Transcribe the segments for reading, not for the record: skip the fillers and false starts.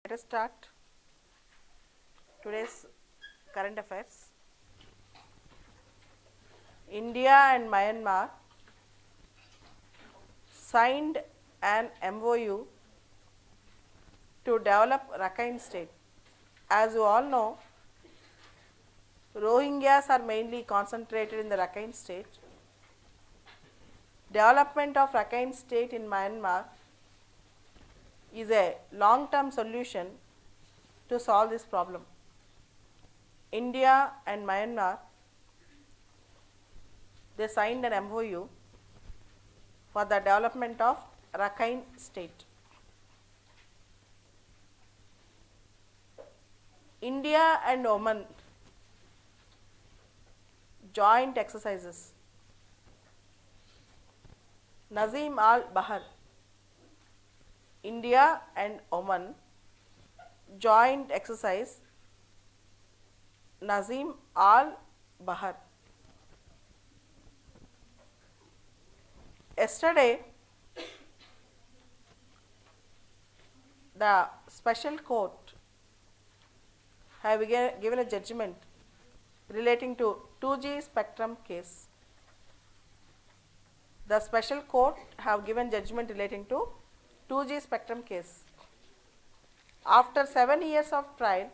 Let us start today's current affairs. India and Myanmar signed an MOU to develop Rakhine state. As you all know, Rohingyas are mainly concentrated in the Rakhine state. Development of Rakhine state in Myanmar is a long-term solution to solve this problem. India and Myanmar, they signed an MOU for the development of Rakhine state. India and Oman joint exercises. Nazim al-Bahar, India and Oman joint exercise Nazim al-Bahar. Yesterday, the special court have given a judgment relating to 2G spectrum case. The special court have given judgment relating to 2G spectrum case. After 7 years of trial,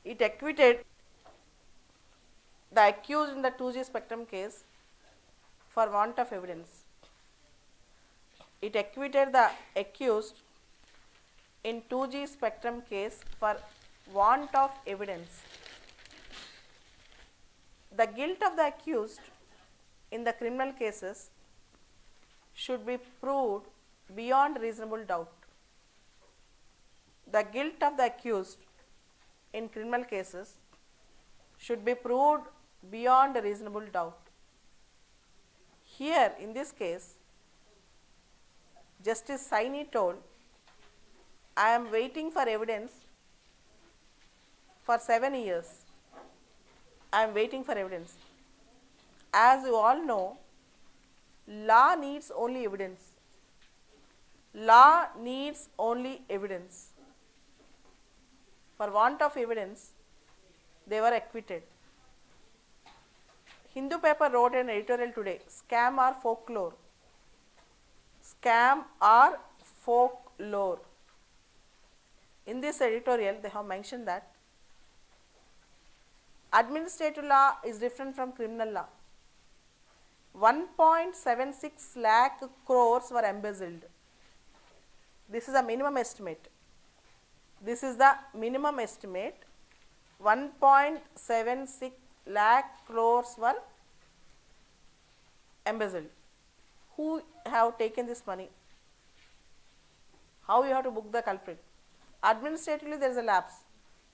it acquitted the accused in the 2G spectrum case for want of evidence. It acquitted the accused in 2G spectrum case for want of evidence. The guilt of the accused in the criminal cases should be proved beyond reasonable doubt. The guilt of the accused in criminal cases should be proved beyond a reasonable doubt. Here, in this case, Justice Saini told, I am waiting for evidence for 7 years. I am waiting for evidence. As you all know, law needs only evidence. Law needs only evidence. For want of evidence, they were acquitted. Hindu paper wrote an editorial today, scam or folklore. Scam or folklore. In this editorial, they have mentioned that administrative law is different from criminal law. 1.76 lakh crores were embezzled. This is a minimum estimate. This is the minimum estimate. 1.76 lakh crores were embezzled. Who have taken this money? How you have to book the culprit? Administratively there is a lapse,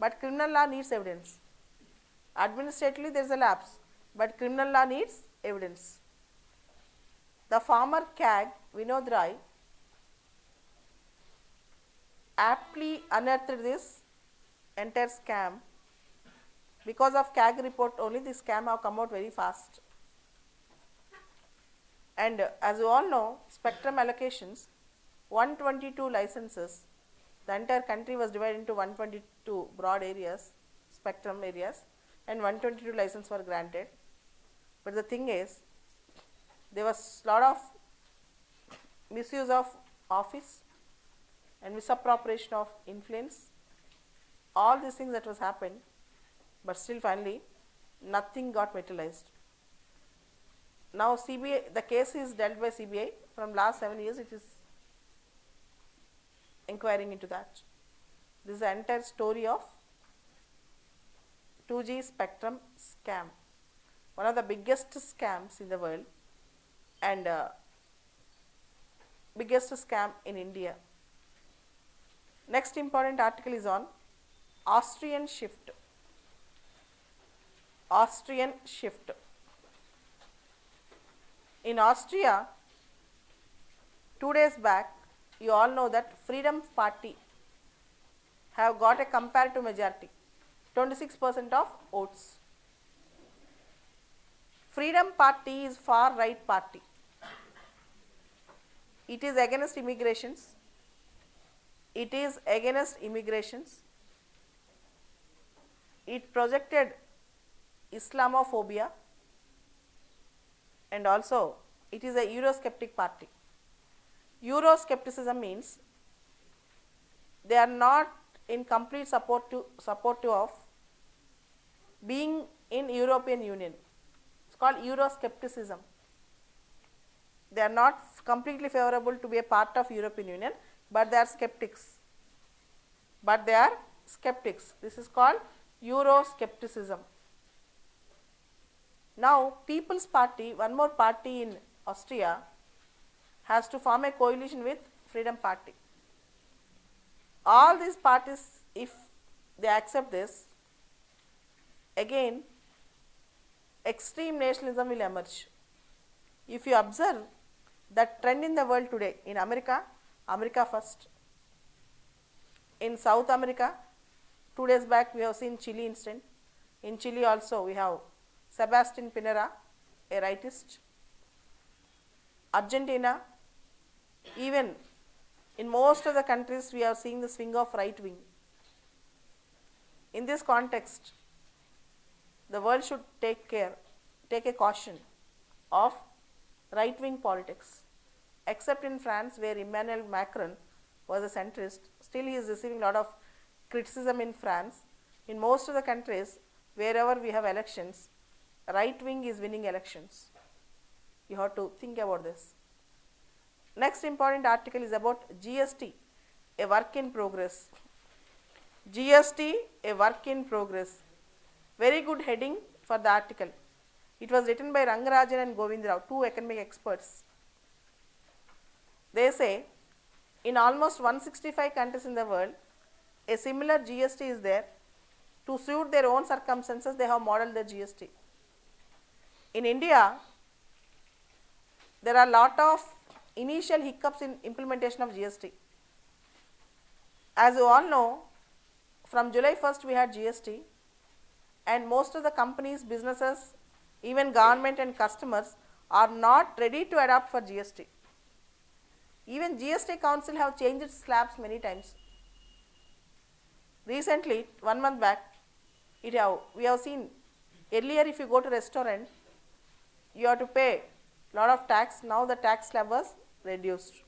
but criminal law needs evidence. Administratively there is a lapse, but criminal law needs evidence. The former CAG, Vinod Rai, aptly unearthed this entire scam. Because of CAG report only, this scam have come out very fast. And as you all know, spectrum allocations, 122 licenses, the entire country was divided into 122 broad areas, spectrum areas, and 122 licenses were granted. But the thing is, there was a lot of misuse of office and misappropriation of influence, all these things that was happened, but still finally nothing got materialized. Now CBI, the case is dealt by CBI. From last 7 years it is inquiring into that. This is the entire story of 2G spectrum scam, one of the biggest scams in the world and biggest scam in India. Next important article is on Austrian shift. Austrian shift. In Austria, 2 days back, you all know that Freedom Party have got a comparative majority, 26% of votes. Freedom Party is far right party. It is against immigrations. It is against immigrations. It projected Islamophobia, and also it is a Eurosceptic party. Euroscepticism means they are not in complete supportive of being in European Union. It's called Euroscepticism. They are not completely favorable to be a part of European Union, but they are skeptics. This is called Euroscepticism. Now, People's Party, one more party in Austria, has to form a coalition with Freedom Party. All these parties, if they accept this, again extreme nationalism will emerge. If you observe the trend in the world today, in America, America first. In South America, 2 days back we have seen Chile incident. In Chile also we have Sebastian Pinera, a rightist. Argentina, even in most of the countries we are seeing the swing of right wing. In this context, the world should take a caution of right wing politics, except in France where Emmanuel Macron was a centrist. Still he is receiving a lot of criticism in France. In most of the countries wherever we have elections, right wing is winning elections. You have to think about this. Next important article is about GST, a work in progress. GST, a work in progress. Very good heading for the article. It was written by Rangarajan and Govindrao, two economic experts. They say in almost 165 countries in the world, a similar GST is there. To suit their own circumstances, they have modeled the GST. In India, there are a lot of initial hiccups in implementation of GST. As you all know, from July 1st we had GST, and most of the companies, businesses, even government and customers are not ready to adapt for GST. Even GST Council have changed its slabs many times. Recently, 1 month back, we have seen earlier if you go to restaurant, you have to pay lot of tax. Now the tax slab was reduced.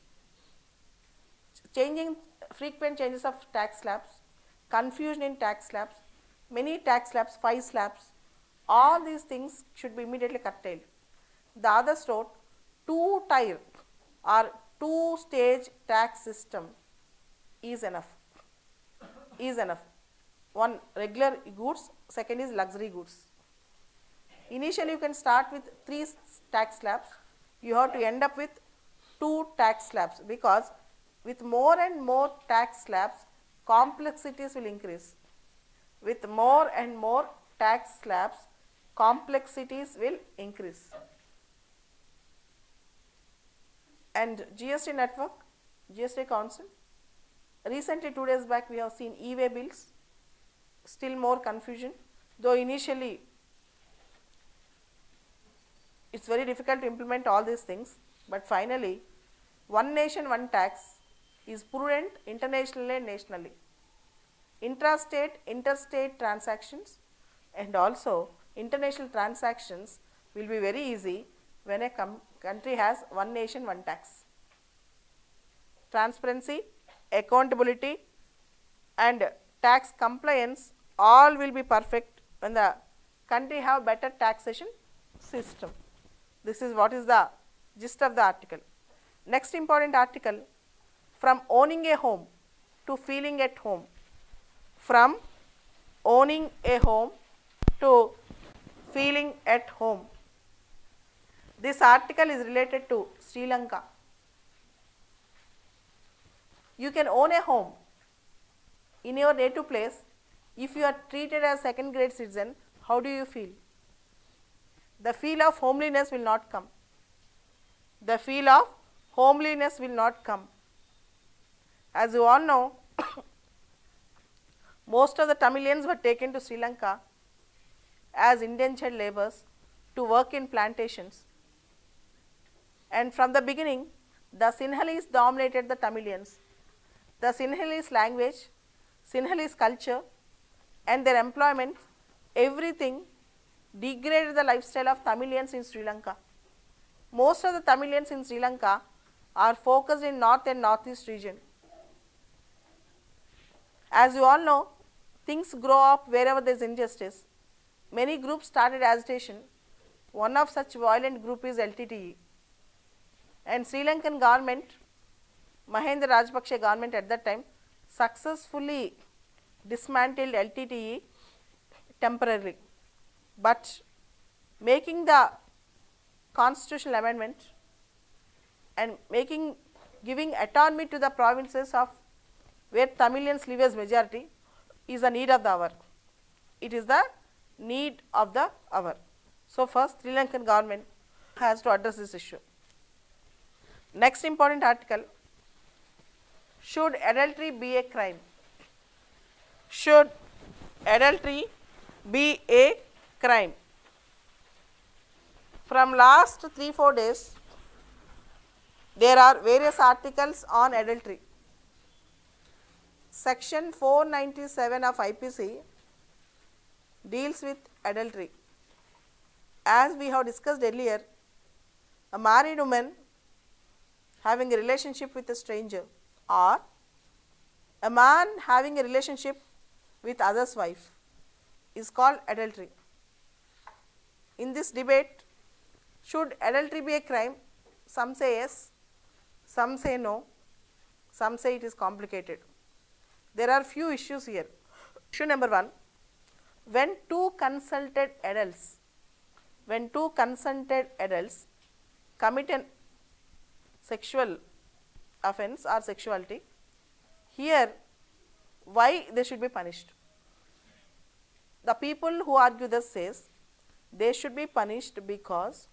Frequent changes of tax slabs, confusion in tax slabs, many tax slabs, 5 slabs, all these things should be immediately curtailed. The other state, 2-tier or 2-stage tax system is enough. One, regular goods, second is luxury goods. Initially you can start with 3 tax slabs, you have to end up with 2 tax slabs, because with more and more tax slabs, complexities will increase. With more and more tax slabs, complexities will increase. And GST network, GST Council, recently 2 days back we have seen e-way bills, still more confusion, though initially it is very difficult to implement all these things, but finally one nation one tax is prudent internationally and nationally. Intrastate, interstate transactions and also international transactions will be very easy when a country has one nation one tax. Transparency, accountability and tax compliance all will be perfect when the country have better taxation system. This is what is the gist of the article. Next important article, from owning a home to feeling at home. From owning a home to feeling at home. This article is related to Sri Lanka. You can own a home in your native place. If you are treated as second grade citizen, how do you feel? The feel of homeliness will not come. The feel of homeliness will not come. As you all know, most of the Tamilians were taken to Sri Lanka as indentured labourers to work in plantations. And from the beginning, the Sinhalese dominated the Tamilians. the Sinhalese language, Sinhalese culture and their employment, everything degraded the lifestyle of Tamilians in Sri Lanka. Most of the Tamilians in Sri Lanka are focused in north and northeast region. As you all know, things grow up wherever there is injustice. Many groups started agitation. One of such violent group is LTTE. And Sri Lankan government, Mahendra Rajapaksa government at that time, successfully dismantled LTTE temporarily. But making the constitutional amendment and giving autonomy to the provinces of where Tamilians live as majority is the need of the hour. It is the need of the hour. So, first Sri Lankan government has to address this issue. Next important article, should adultery be a crime? Should adultery be a crime? From last 3-4 days, there are various articles on adultery. Section 497 of IPC deals with adultery. As we have discussed earlier, a married woman having a relationship with a stranger or a man having a relationship with other's wife is called adultery. In this debate, should adultery be a crime? Some say yes, some say no, some say it is complicated. There are few issues here. Issue number 1, when two consulted adults commit an sexual offense or sexuality, here why they should be punished? The people who argue this says they should be punished because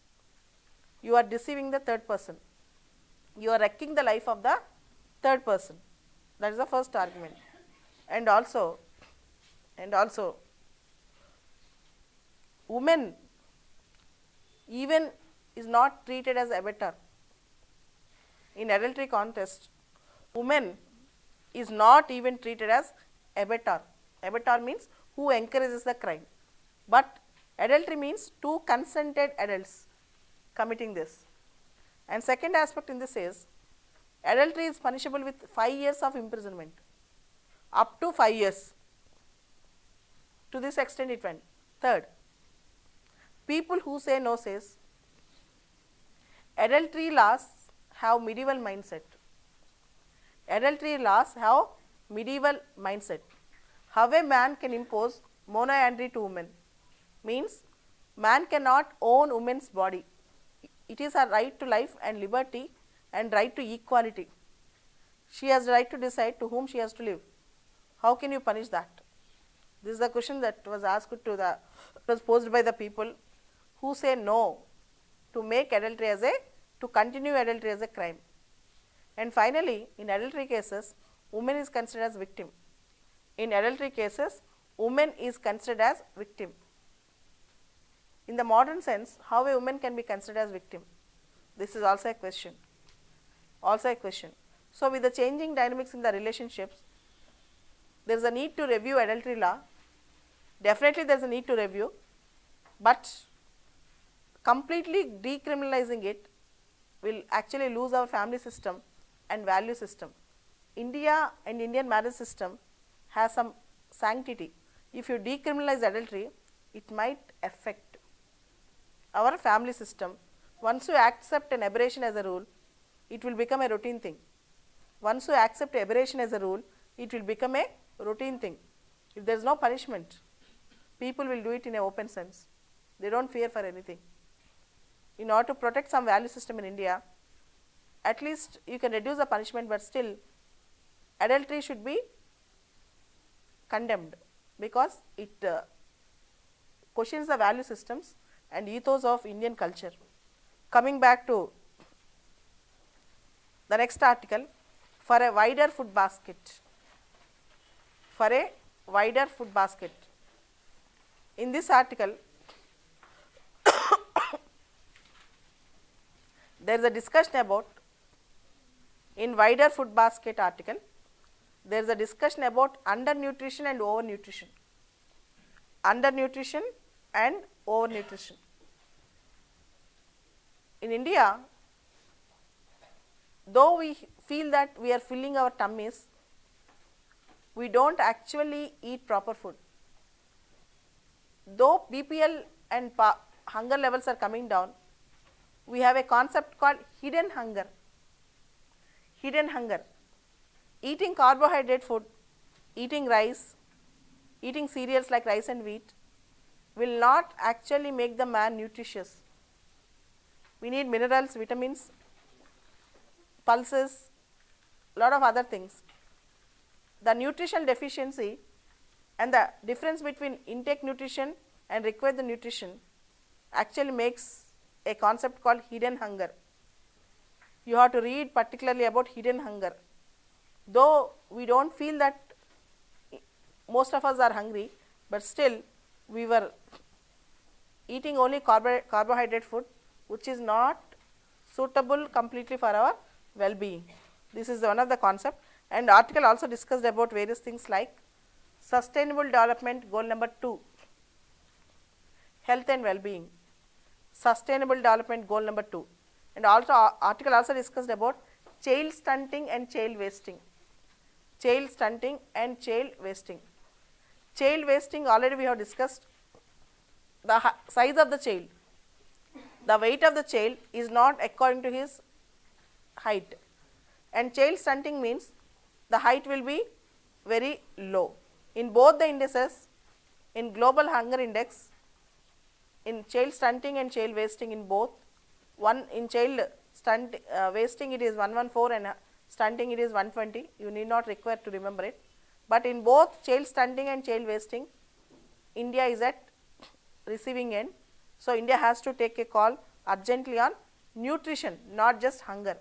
you are deceiving the third person, you are wrecking the life of the third person. That is the first argument. And also women even is not treated as abettor. In adultery contest, woman is not even treated as abettor. Abettor means who encourages the crime, but adultery means two consented adults committing this. And second aspect in this is, adultery is punishable with 5 years of imprisonment, up to 5 years. To this extent it went. Third, people who say no says, adultery laws have medieval mindset. Adultery laws have medieval mindset. How a man can impose monoandry to women means man cannot own woman's body. It is her right to life and liberty and right to equality. She has the right to decide to whom she has to live. How can you punish that? This is the question that was asked was posed by the people who say no to make adultery to continue adultery as a crime. And finally, in adultery cases, woman is considered as victim. In adultery cases, woman is considered as victim. In the modern sense, how a woman can be considered as victim? This is also a question. So, with the changing dynamics in the relationships, there is a need to review adultery law. Definitely there is a need to review, but completely decriminalizing it will actually lose our family system and value system. India and Indian marriage system has some sanctity. If you decriminalize adultery, it might affect our family system. Once you accept an aberration as a rule, it will become a routine thing. Once you accept aberration as a rule, it will become a routine thing. If there is no punishment, people will do it in an open sense. They do not fear for anything. In order to protect some value system in India, at least you can reduce the punishment, but still adultery should be condemned because it questions the value systems and ethos of Indian culture. Coming back to the next article, for a wider food basket. In this article, there is a discussion about, in wider food basket article, there is a discussion about undernutrition and overnutrition. Undernutrition and overnutrition. In India, though we feel that we are filling our tummies, we don't actually eat proper food. Though BPL and hunger levels are coming down, we have a concept called hidden hunger. Hidden hunger. Eating carbohydrate food, eating rice, eating cereals like rice and wheat will not actually make the man nutritious. We need minerals, vitamins, pulses, lot of other things. The nutritional deficiency and the difference between intake nutrition and required the nutrition actually makes a concept called hidden hunger. You have to read particularly about hidden hunger. Though we don't feel that most of us are hungry, but still we were eating only carbohydrate food, which is not suitable completely for our well-being. This is one of the concept, and the article also discussed about various things like sustainable development goal number 2, health and well-being, sustainable development goal number 2, and also article also discussed about child stunting and child wasting. Child stunting and child wasting. Child wasting already we have discussed. The size of the child, the weight of the child is not according to his height, and child stunting means the height will be very low. In both the indices, in global hunger index, in child stunting and child wasting, in both, one in child wasting it is 114 and stunting it is 120, you need not require to remember it, but in both child stunting and child wasting, India is at receiving end. So, India has to take a call urgently on nutrition, not just hunger.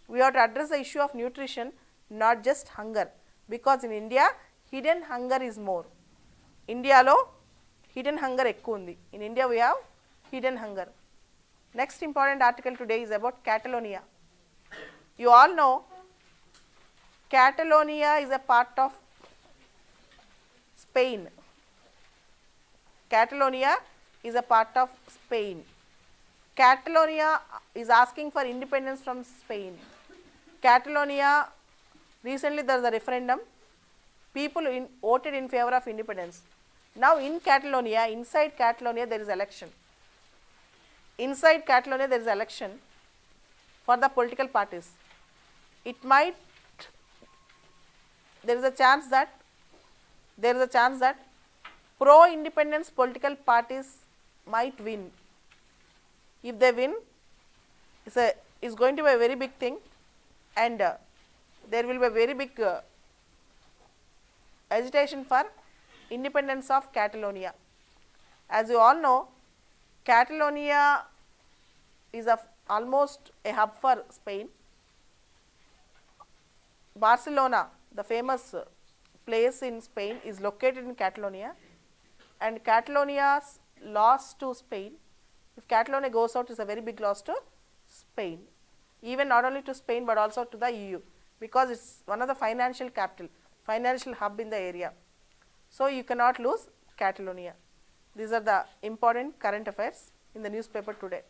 We have to address the issue of nutrition, not just hunger, because in India hidden hunger is more. India lo hidden hunger ekku undi. In India we have hidden hunger. Next important article today is about Catalonia. You all know Catalonia is a part of Spain. Catalonia is a part of Spain. Catalonia is asking for independence from Spain. Catalonia, recently there was a referendum, people voted in favor of independence. Now in Catalonia, inside Catalonia there is election. Inside Catalonia there is election for the political parties. It might, there is a chance that pro-independence political parties might win. If they win, it's going to be a very big thing, and there will be a very big agitation for independence of Catalonia. As you all know, Catalonia is almost a hub for Spain. Barcelona, the famous place in Spain, is located in Catalonia, and Catalonia's loss to Spain, if Catalonia goes out, is a very big loss to Spain, even not only to Spain but also to the EU, because it is one of the financial capital, financial hub in the area. So, you cannot lose Catalonia. These are the important current affairs in the newspaper today.